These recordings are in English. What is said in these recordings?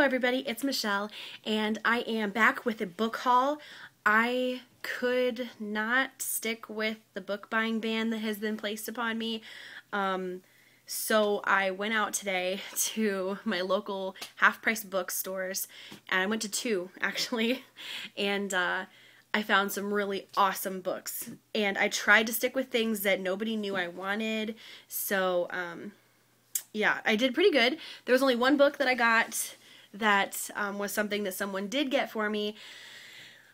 everybody, it's Michelle, and I am back with a book haul. I could not stick with the book buying ban that has been placed upon me, so I went out today to my local half-price bookstores, and I went to two, actually, and I found some really awesome books, and I tried to stick with things that nobody knew I wanted, so yeah, I did pretty good. There was only one book that I got that was something that someone did get for me.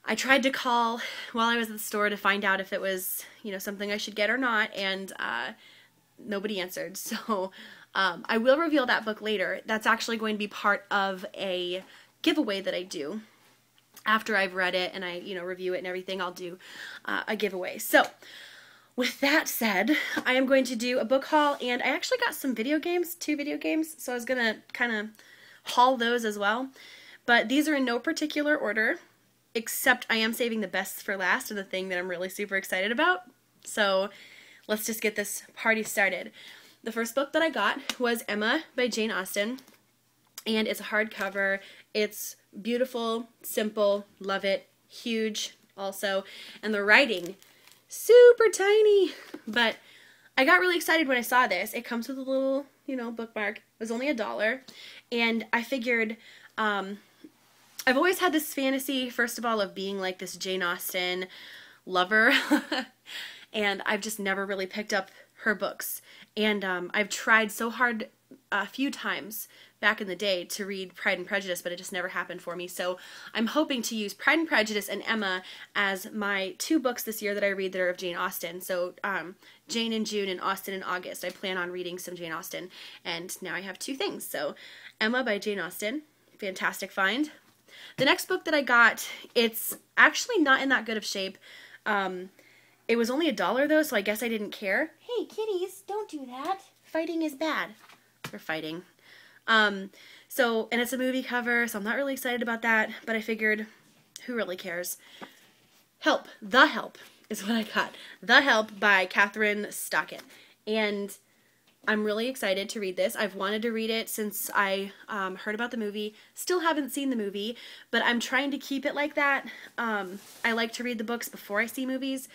I tried to call while I was at the store to find out if it was, you know, something I should get or not, and nobody answered. So I will reveal that book later. That's actually going to be part of a giveaway that I do. After I've read it and I, you know, review it and everything, I'll do a giveaway. So with that said, I am going to do a book haul, and I actually got some video games, 2 video games, so I was going to kind of haul those as well. But these are in no particular order, except I am saving the best for last and the thing that I'm really super excited about. So let's just get this party started. The first book that I got was Emma by Jane Austen, and it's a hardcover. It's beautiful, simple, love it, huge also, and the writing super tiny, but I got really excited when I saw this. It comes with a little, you know, bookmark. It was only $1, and I figured, I've always had this fantasy, first of all, of being like this Jane Austen lover, and I've just never really picked up her books, and I've tried so hard a few times back in the day to read Pride and Prejudice, but it just never happened for me. So I'm hoping to use Pride and Prejudice and Emma as my 2 books this year that I read that are of Jane Austen. So Jane in June and Austen in August. I plan on reading some Jane Austen, and now I have 2 things. So Emma by Jane Austen, fantastic find. The next book that I got, it's actually not in that good of shape. It was only $1 though, so I guess I didn't care. Hey kitties, don't do that. Fighting is bad. We're fighting. And it's a movie cover, so I'm not really excited about that, but I figured, who really cares? Help. The Help is what I got. The Help by Kathryn Stockett. And I'm really excited to read this. I've wanted to read it since I heard about the movie. Still haven't seen the movie, but I'm trying to keep it like that. I like to read the books before I see movies,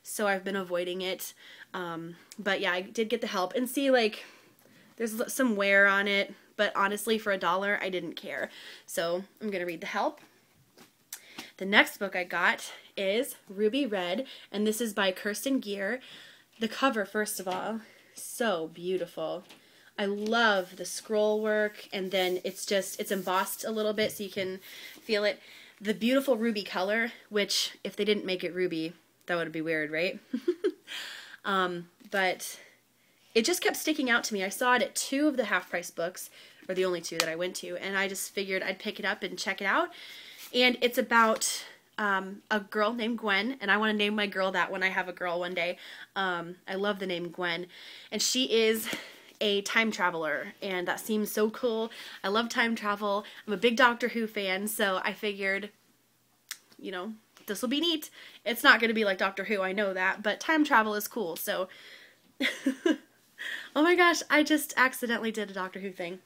so I've been avoiding it. But yeah, I did get The Help, and see, like, there's some wear on it, but honestly, for $1, I didn't care. So I'm going to read The Help. The next book I got is Ruby Red, and this is by Kersten Gier. The cover, first of all, so beautiful. I love the scroll work, and then it's embossed a little bit so you can feel it. The beautiful ruby color, which, if they didn't make it ruby, that would be weird, right? But it just kept sticking out to me. I saw it at 2 of the half-price books, or the only 2 that I went to, and I just figured I'd pick it up and check it out. And it's about a girl named Gwen, and I want to name my girl that when I have a girl one day. I love the name Gwen, and she is a time traveler, and that seems so cool. I love time travel. I'm a big Doctor Who fan, so I figured, you know, this will be neat. It's not going to be like Doctor Who, I know that, but time travel is cool, so oh my gosh, I just accidentally did a Doctor Who thing.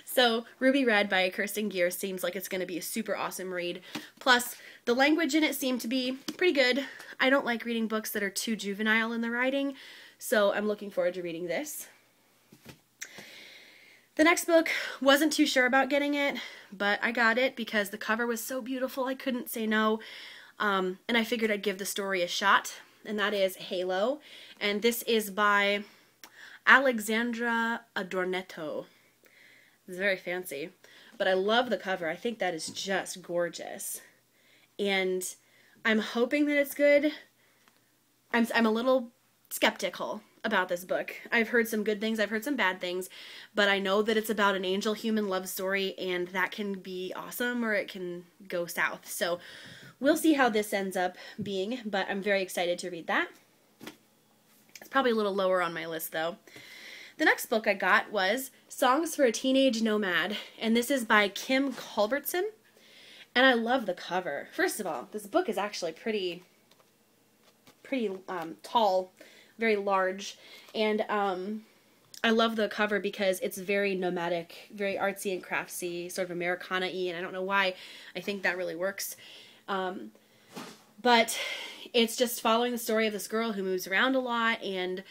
So, Ruby Red by Kersten Gier seems like it's going to be a super awesome read. Plus, the language in it seemed to be pretty good. I don't like reading books that are too juvenile in the writing, so I'm looking forward to reading this. The next book, wasn't too sure about getting it, but I got it because the cover was so beautiful I couldn't say no, and I figured I'd give the story a shot. And that is Halo, and this is by Alexandra Adornetto. It's very fancy, but I love the cover. I think that is just gorgeous, and I'm hoping that it's good. I'm a little skeptical about this book. I've heard some good things, I've heard some bad things, but I know that it's about an angel-human love story, and that can be awesome or it can go south. So we'll see how this ends up being, but I'm very excited to read that. It's probably a little lower on my list, though. The next book I got was Songs for a Teenage Nomad, and this is by Kim Culbertson, and I love the cover. First of all, this book is actually pretty tall, very large, and I love the cover because it's very nomadic, very artsy and craftsy, sort of Americana-y, and I don't know why. I think that really works. But it's just following the story of this girl who moves around a lot, and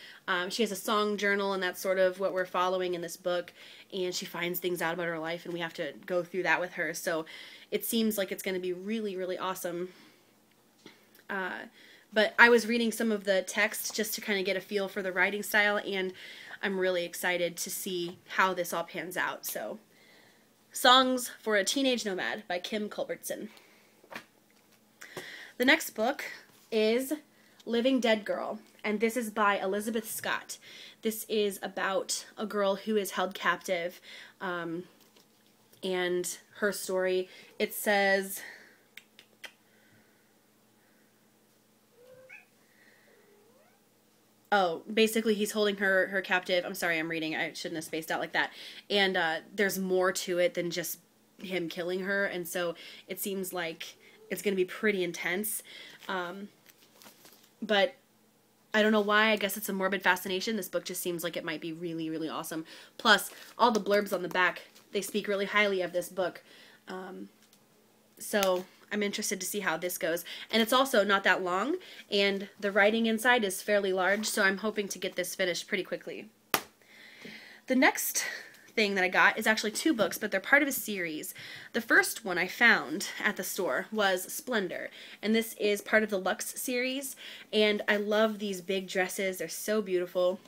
she has a song journal, and that's sort of what we're following in this book, and she finds things out about her life, and we have to go through that with her. So it seems like it's going to be really, really awesome. But I was reading some of the text just to kind of get a feel for the writing style, and I'm really excited to see how this all pans out. So, Songs for a Teenage Nomad by Kim Culbertson. The next book is Living Dead Girl, and this is by Elizabeth Scott. This is about a girl who is held captive, and her story. It says, oh, basically he's holding her captive. I'm sorry, I'm reading. I shouldn't have spaced out like that. And there's more to it than just him killing her, and so it seems like it's going to be pretty intense. But I don't know why. I guess it's a morbid fascination. This book just seems like it might be really, really awesome. Plus, all the blurbs on the back, they speak really highly of this book. So I'm interested to see how this goes. And it's also not that long, and the writing inside is fairly large, so I'm hoping to get this finished pretty quickly. The next thing that I got is actually 2 books, but they're part of a series. The first one I found at the store was Splendor, and this is part of the Luxe series, and I love these big dresses. They're so beautiful.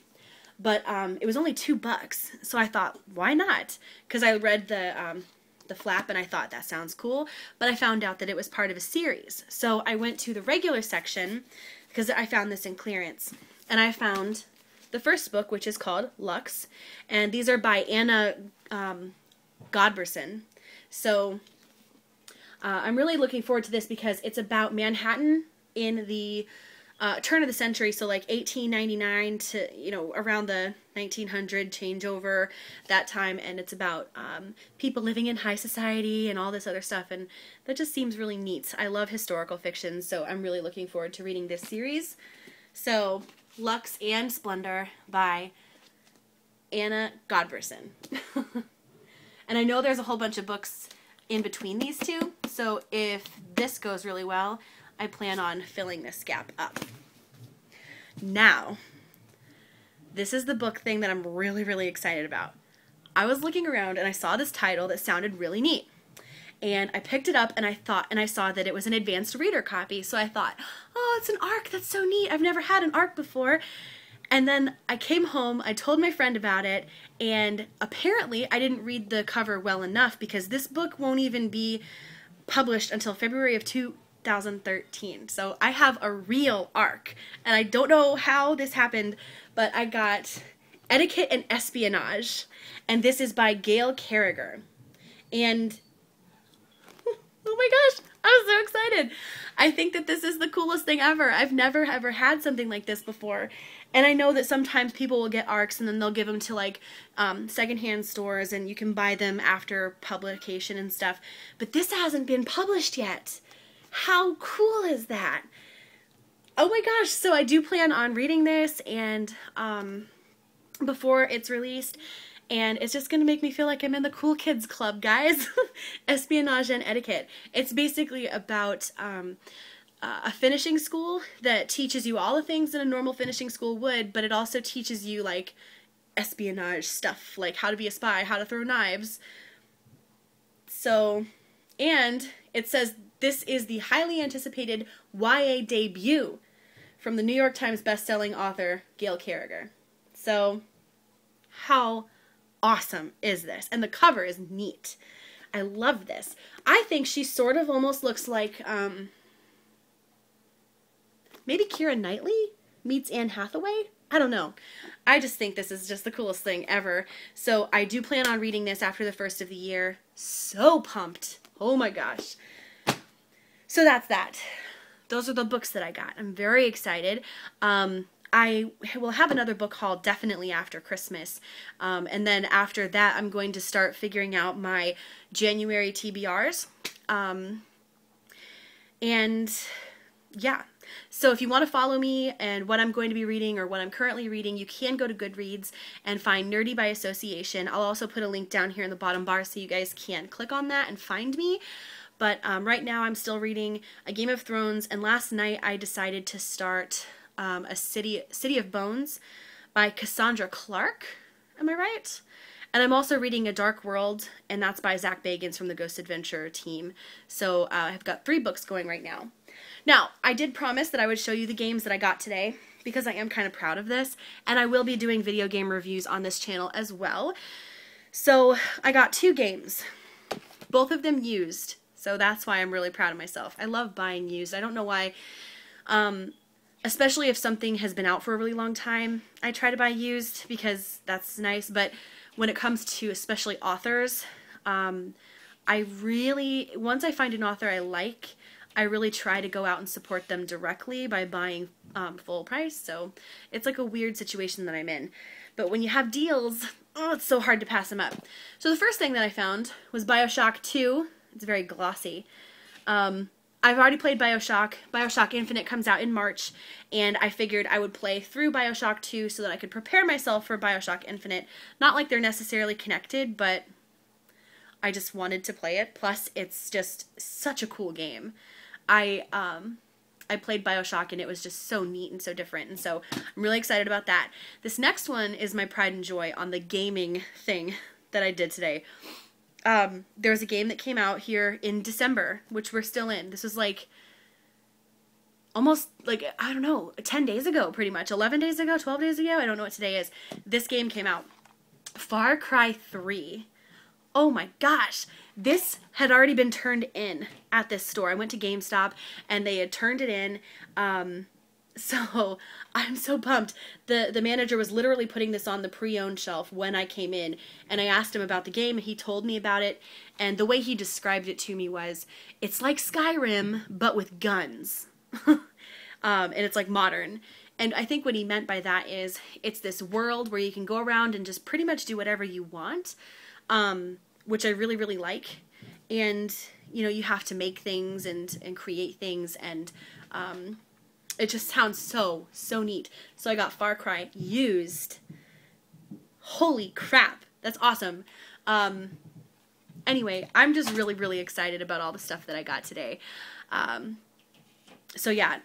But it was only $2, so I thought, why not? Because I read the flap and I thought that sounds cool, but I found out that it was part of a series. So I went to the regular section because I found this in clearance, and I found the first book, which is called Luxe, and these are by Anna Godbersen. So I'm really looking forward to this because it's about Manhattan in the turn of the century, so like 1899 to, you know, around the 1900 changeover, that time, and it's about people living in high society and all this other stuff, and that just seems really neat. I love historical fiction, so I'm really looking forward to reading this series. So, Luxe and Splendor by Anna Godbersen. And I know there's a whole bunch of books in between these two, so if this goes really well, I plan on filling this gap up. Now, this is the book thing that I'm really, really excited about. I was looking around and I saw this title that sounded really neat. And I picked it up and I saw that it was an advanced reader copy. So I thought, oh, it's an ARC. That's so neat. I've never had an ARC before. And then I came home, I told my friend about it, and apparently I didn't read the cover well enough because this book won't even be published until February of 2013. So I have a real ARC, and I don't know how this happened, but I got Etiquette and Espionage, and this is by Gail Carriger. And oh my gosh, I was so excited. I think that this is the coolest thing ever. I've never ever had something like this before. And I know that sometimes people will get ARCs and then they'll give them to like secondhand stores and you can buy them after publication and stuff. But this hasn't been published yet. How cool is that? Oh my gosh, so I do plan on reading this and before it's released. And it's just going to make me feel like I'm in the cool kids club, guys. Espionage and Etiquette. It's basically about a finishing school that teaches you all the things that a normal finishing school would, but it also teaches you, like, espionage stuff, like how to be a spy, how to throw knives. So, and it says this is the highly anticipated YA debut from the New York Times bestselling author Gail Carriger. So, how awesome is this? And the cover is neat. I love this. I think she sort of almost looks like maybe Keira Knightley meets Anne Hathaway? I don't know. I just think this is just the coolest thing ever. So I do plan on reading this after the first of the year. So pumped. Oh my gosh. So that's that. Those are the books that I got. I'm very excited. I will have another book haul definitely after Christmas. And then after that, I'm going to start figuring out my January TBRs. And yeah, So if you want to follow me and what I'm going to be reading or what I'm currently reading, you can go to Goodreads and find Nerdybyassociation. I'll also put a link down here in the bottom bar so you guys can click on that and find me. But right now I'm still reading A Game of Thrones, and last night I decided to start a City of Bones by Cassandra Clark. Am I right? And I'm also reading A Dark World, and that's by Zach Bagans from the Ghost Adventure team. So I've got 3 books going right now. Now, I did promise that I would show you the games that I got today, because I am kind of proud of this, and I will be doing video game reviews on this channel as well. So I got 2 games, both of them used, so that's why I'm really proud of myself. I love buying used. I don't know why, especially if something has been out for a really long time, I try to buy used because that's nice, but when it comes to especially authors, once I find an author I like, I really try to go out and support them directly by buying full price, so it's like a weird situation that I'm in. But when you have deals, oh, it's so hard to pass them up. So the first thing that I found was Bioshock 2. It's very glossy. I've already played Bioshock. Bioshock Infinite comes out in March, and I figured I would play through Bioshock 2 so that I could prepare myself for Bioshock Infinite. Not like they're necessarily connected, but I just wanted to play it. Plus, it's just such a cool game. I played Bioshock, and it was just so neat and so different, and so I'm really excited about that. This next one is my pride and joy on the gaming thing that I did today. There's a game that came out here in December, which we're still in. This was like almost like, I don't know, 10 days ago pretty much, 11 days ago, 12 days ago, I don't know what today is. This game came out. Far Cry 3. Oh my gosh, this had already been turned in at this store. I went to GameStop and they had turned it in. So I'm so pumped. The manager was literally putting this on the pre-owned shelf when I came in, and I asked him about the game, and he told me about it, and the way he described it to me was, it's like Skyrim, but with guns. And it's like modern. And I think what he meant by that is, it's this world where you can go around and just pretty much do whatever you want, which I really, really like. And, you know, you have to make things and create things, and it just sounds so, so neat. So I got Far Cry used. Holy crap. That's awesome. Anyway, I'm just really, really excited about all the stuff that I got today. So yeah,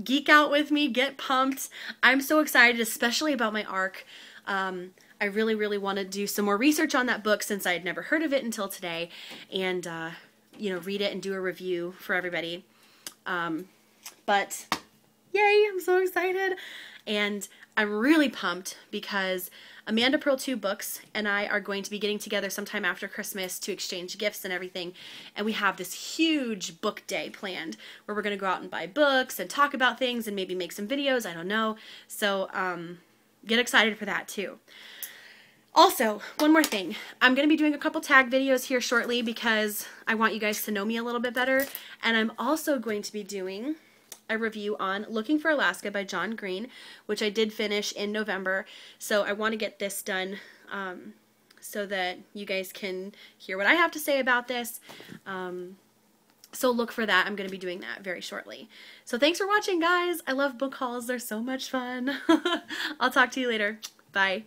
geek out with me, get pumped. I'm so excited, especially about my arc. I really, really want to do some more research on that book since I had never heard of it until today, and, you know, read it and do a review for everybody. But yay, I'm so excited. And I'm really pumped because Amanda Pearl 2 Books and I are going to be getting together sometime after Christmas to exchange gifts and everything. And we have this huge book day planned where we're going to go out and buy books and talk about things and maybe make some videos. I don't know. So get excited for that too. Also, one more thing. I'm going to be doing a couple tag videos here shortly because I want you guys to know me a little bit better. And I'm also going to be doing a review on Looking for Alaska by John Green, which I did finish in November. So I want to get this done so that you guys can hear what I have to say about this. So look for that. I'm going to be doing that very shortly. So thanks for watching, guys. I love book hauls. They're so much fun. I'll talk to you later. Bye.